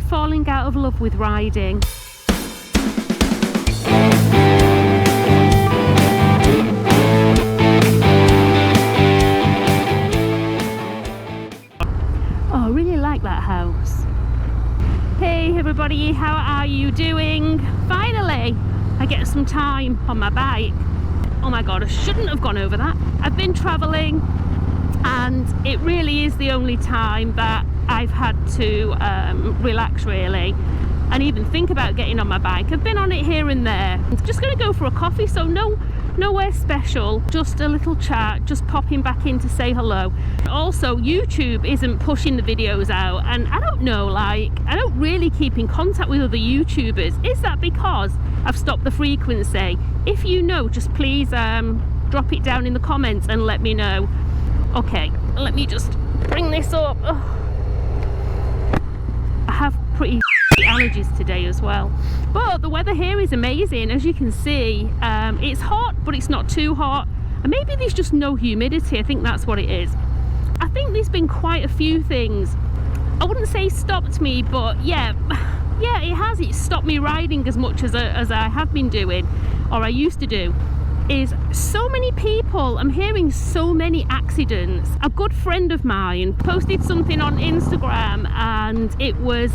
falling out of love with riding. Oh, I really like that house. Hey everybody, how are you doing? Finally, I get some time on my bike. Oh my god, I shouldn't have gone over that. I've been travelling and it really is the only time that I've had to relax really and even think about getting on my bike. I've been on it here and there. I'm just going to go for a coffee, so nowhere special, just a little chat, just popping back in to say hello. Also, YouTube isn't pushing the videos out, and I don't know, like, I don't really keep in contact with other YouTubers. Is that because I've stopped the frequency? If you know, just please drop it down in the comments and let me know. Okay, let me just bring this up. Oh. I have pretty allergies today as well, but the weather here is amazing. As you can see, it's hot but it's not too hot, and maybe there's just no humidity. I think that's what it is. I think there's been quite a few things, I wouldn't say stopped me, but yeah, it has. It stopped me riding as much as I have been doing, or I used to do. Is so many people, I'm hearing so many accidents. A good friend of mine posted something on Instagram and it was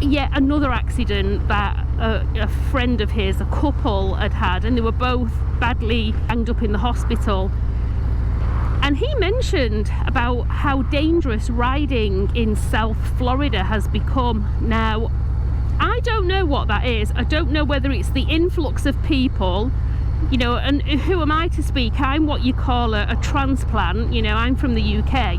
yet another accident that a friend of his, a couple, had, and they were both badly banged up in the hospital. And he mentioned about how dangerous riding in South Florida has become. Now, I don't know what that is. I don't know whether it's the influx of people, you know, and who am I to speak? I'm what you call a transplant, you know, I'm from the UK.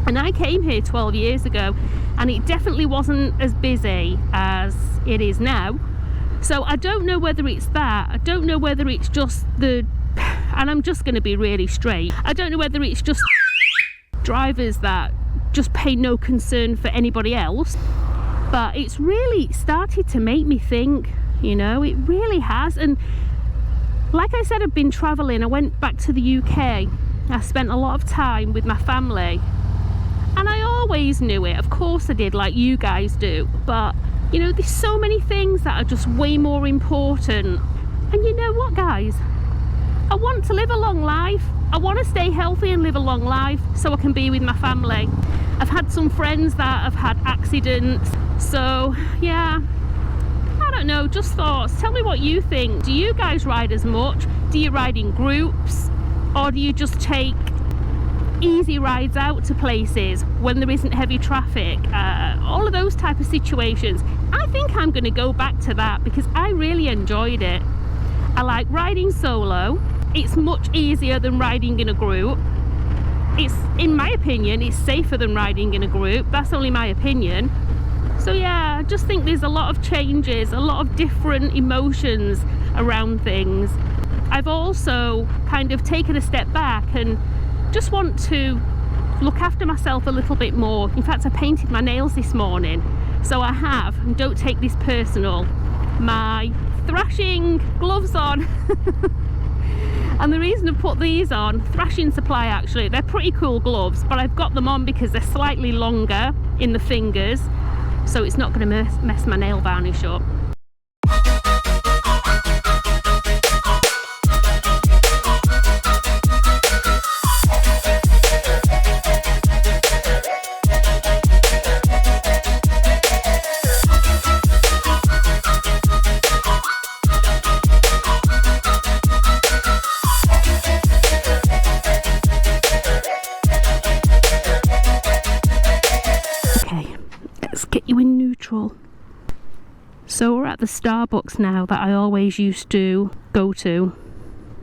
And I came here 12 years ago and it definitely wasn't as busy as it is now. So I don't know whether it's that. I don't know whether it's just and I'm just going to be really straight, I don't know whether it's just drivers that just pay no concern for anybody else. But it's really started to make me think, you know, it really has. And like I said, I've been travelling. I went back to the UK. I spent a lot of time with my family. And I always knew it. Of course I did, like you guys do. But, you know, there's so many things that are just way more important. And you know what, guys? I want to live a long life. I want to stay healthy and live a long life so I can be with my family. I've had some friends that have had accidents. So, yeah. I don't know, just thoughts. Tell me what you think. Do you guys ride as much? Do you ride in groups? Or do you just take easy rides out to places when there isn't heavy traffic? All of those type of situations. I think I'm going to go back to that because I really enjoyed it. I like riding solo. It's much easier than riding in a group. It's, in my opinion, it's safer than riding in a group. That's only my opinion. So yeah, I just think there's a lot of changes, a lot of different emotions around things. I've also kind of taken a step back and just want to look after myself a little bit more. In fact, I painted my nails this morning. So I have, and don't take this personal, my thrashing gloves on. And the reason I've put these on, Thrashing Supply actually, they're pretty cool gloves, but I've got them on because they're slightly longer in the fingers, so it's not going to mess my nail varnish up. So we're at the Starbucks now that I always used to go to.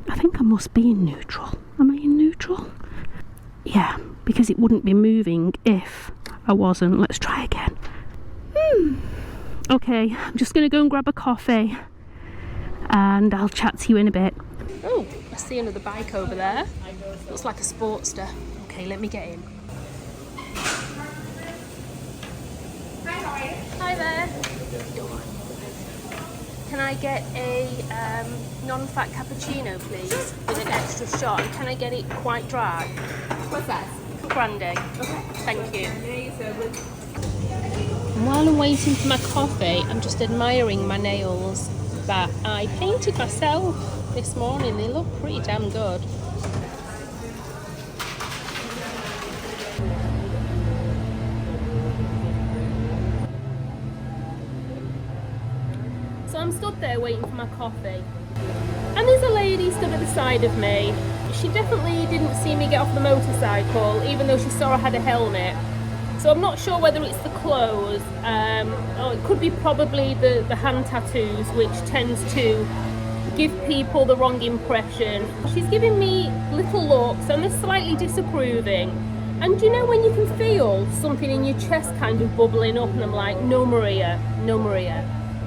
I think I must be in neutral. Am I in neutral? Yeah, because it wouldn't be moving if I wasn't. Let's try again. Okay, I'm just going to go and grab a coffee and I'll chat to you in a bit. Oh, I see another bike over there. Looks like a Sportster. Okay, let me get in. Hi there. Can I get a non-fat cappuccino, please, with an extra shot? And can I get it quite dry? What's that? Grande. Okay. Thank you. And while I'm waiting for my coffee, I'm just admiring my nails that I painted myself this morning. They look pretty damn good. So I'm stood there waiting for my coffee. And there's a lady stood at the side of me. She definitely didn't see me get off the motorcycle, even though she saw I had a helmet. So I'm not sure whether it's the clothes, or it could be probably the hand tattoos, which tends to give people the wrong impression. She's giving me little looks and they're slightly disapproving. And you know when you can feel something in your chest kind of bubbling up, and I'm like, no Maria,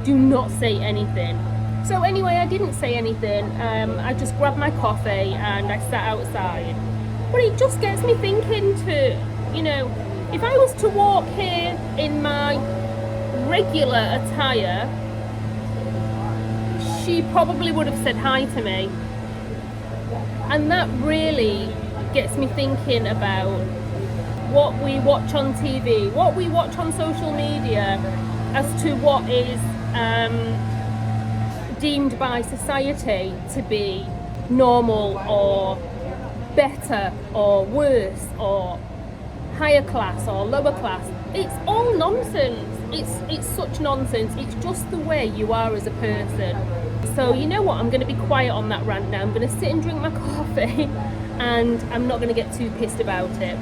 do not say anything. So anyway, I didn't say anything. I just grabbed my coffee and I sat outside. But it just gets me thinking to, you know, if I was to walk here in my regular attire, she probably would have said hi to me. And that really gets me thinking about what we watch on TV, what we watch on social media, as to what is deemed by society to be normal or better or worse or higher class or lower class. It's all nonsense. It's such nonsense. It's just the way you are as a person. So you know what, I'm going to be quiet on that rant now. I'm going to sit and drink my coffee and I'm not going to get too pissed about it.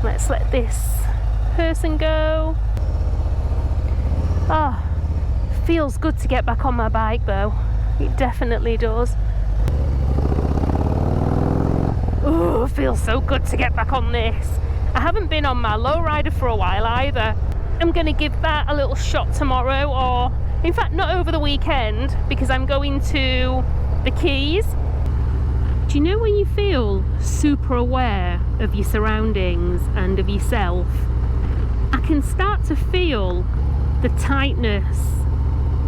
Let's let this person go. Oh, feels good to get back on my bike though. It definitely does. Oh, feels so good to get back on this. I haven't been on my lowrider for a while either. I'm going to give that a little shot tomorrow, or in fact not over the weekend, because I'm going to the Keys. Do you know when you feel super aware of your surroundings and of yourself? I can start to feel the tightness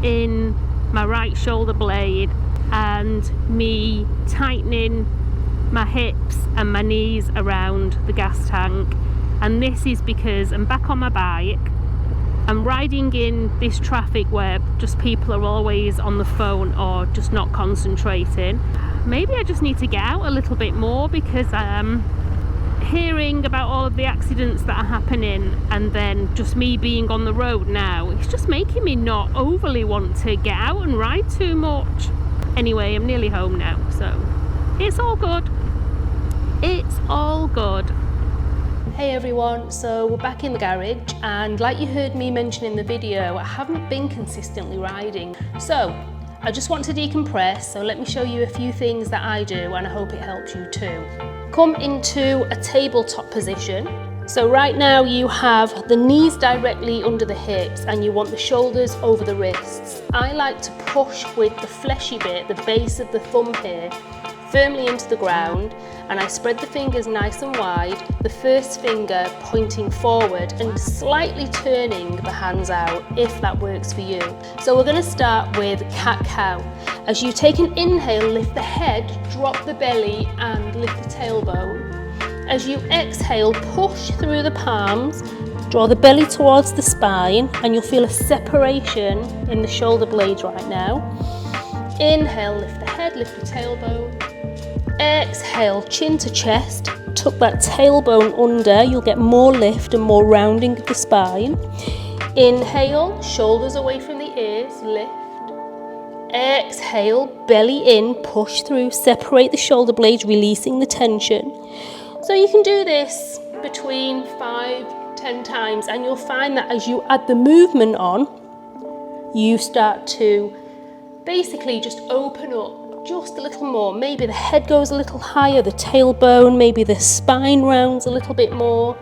in my right shoulder blade and me tightening my hips and my knees around the gas tank. And this is because I'm back on my bike. I'm riding in this traffic where just people are always on the phone or just not concentrating. Maybe I just need to get out a little bit more, because hearing about all of the accidents that are happening and then just me being on the road now, it's just making me not overly want to get out and ride too much. Anyway, I'm nearly home now, so it's all good. It's all good. Hey everyone, so we're back in the garage, and like you heard me mention in the video, I haven't been consistently riding. So I just want to decompress, so let me show you a few things that I do, and I hope it helps you too. Come into a tabletop position. So right now you have the knees directly under the hips and you want the shoulders over the wrists. I like to push with the fleshy bit, the base of the thumb here, firmly into the ground, and I spread the fingers nice and wide, the first finger pointing forward and slightly turning the hands out if that works for you. So we're going to start with cat-cow. As you take an inhale, lift the head, drop the belly and lift the tailbone. As you exhale, push through the palms, draw the belly towards the spine, and you'll feel a separation in the shoulder blades right now. Inhale, lift the head, lift the tailbone. Exhale, chin to chest, tuck that tailbone under, you'll get more lift and more rounding of the spine. Inhale, shoulders away from the ears, lift. Exhale, belly in, push through, separate the shoulder blades, releasing the tension. So you can do this between 5-10 times, and you'll find that as you add the movement on, you start to basically just open up just a little more. Maybe the head goes a little higher, the tailbone, maybe the spine rounds a little bit more.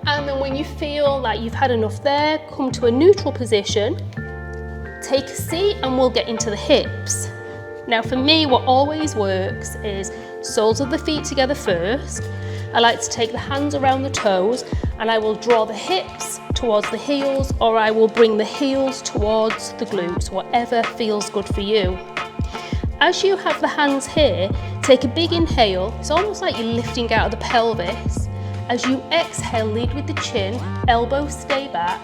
And then when you feel like you've had enough there, come to a neutral position, take a seat, and we'll get into the hips. Now for me, what always works is soles of the feet together first. I like to take the hands around the toes, and I will draw the hips towards the heels, or I will bring the heels towards the glutes, whatever feels good for you. As you have the hands here, take a big inhale. It's almost like you're lifting out of the pelvis. As you exhale, lead with the chin, elbows stay back,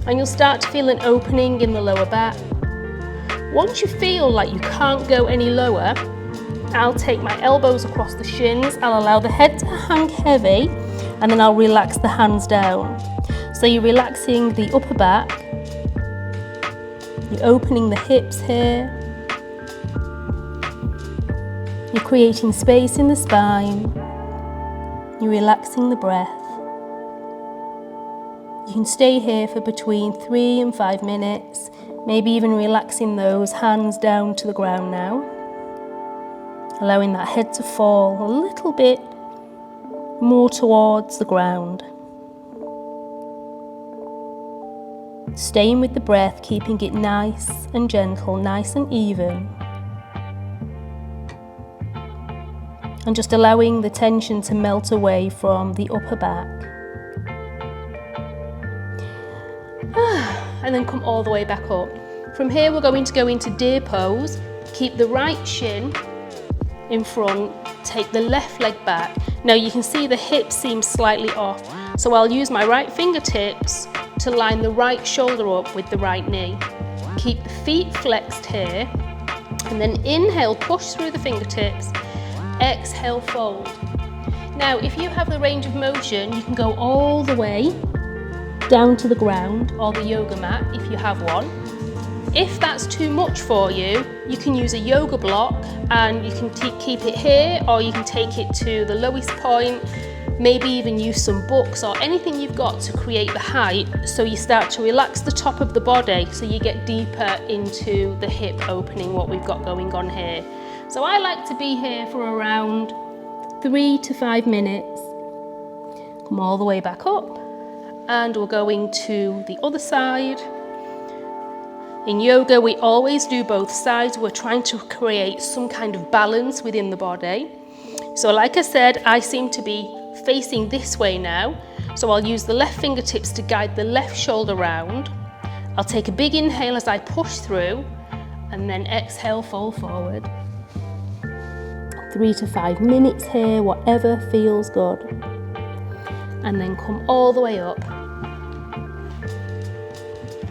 and you'll start to feel an opening in the lower back. Once you feel like you can't go any lower, I'll take my elbows across the shins, I'll allow the head to hang heavy, and then I'll relax the hands down. So you're relaxing the upper back, you're opening the hips here, you're creating space in the spine, you're relaxing the breath. You can stay here for between 3 and 5 minutes, maybe even relaxing those hands down to the ground now. Allowing that head to fall a little bit more towards the ground. Staying with the breath, keeping it nice and gentle, nice and even. And just allowing the tension to melt away from the upper back. And then come all the way back up. From here we're going to go into deer pose. Keep the right shin in front, take the left leg back. Now you can see the hips seem slightly off, so I'll use my right fingertips to line the right shoulder up with the right knee. Keep the feet flexed here, and then inhale, push through the fingertips, exhale, fold. Now if you have the range of motion, you can go all the way down to the ground or the yoga mat if you have one. If that's too much for you, you can use a yoga block and you can keep it here, or you can take it to the lowest point, maybe even use some books or anything you've got to create the height, so you start to relax the top of the body so you get deeper into the hip opening, what we've got going on here. So I like to be here for around 3 to 5 minutes. Come all the way back up, and we're going to the other side. In yoga, we always do both sides. We're trying to create some kind of balance within the body. So like I said, I seem to be facing this way now. So I'll use the left fingertips to guide the left shoulder round. I'll take a big inhale as I push through, and then exhale, fold forward. 3 to 5 minutes here, whatever feels good. And then come all the way up.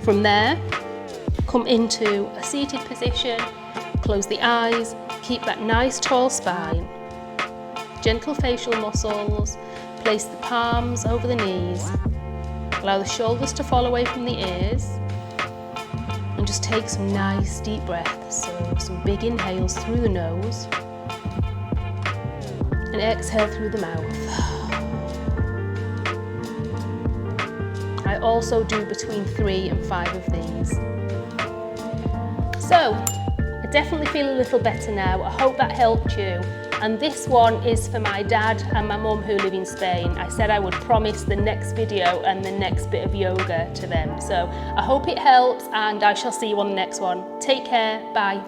From there, come into a seated position, close the eyes, keep that nice tall spine. Gentle facial muscles, place the palms over the knees. Allow the shoulders to fall away from the ears. And just take some nice deep breaths. So some big inhales through the nose. And exhale through the mouth. I also do between 3 and 5 of these. So, I definitely feel a little better now. I hope that helped you. And this one is for my dad and my mum who live in Spain. I said I would promise the next video and the next bit of yoga to them. So I hope it helps, and I shall see you on the next one. Take care, bye.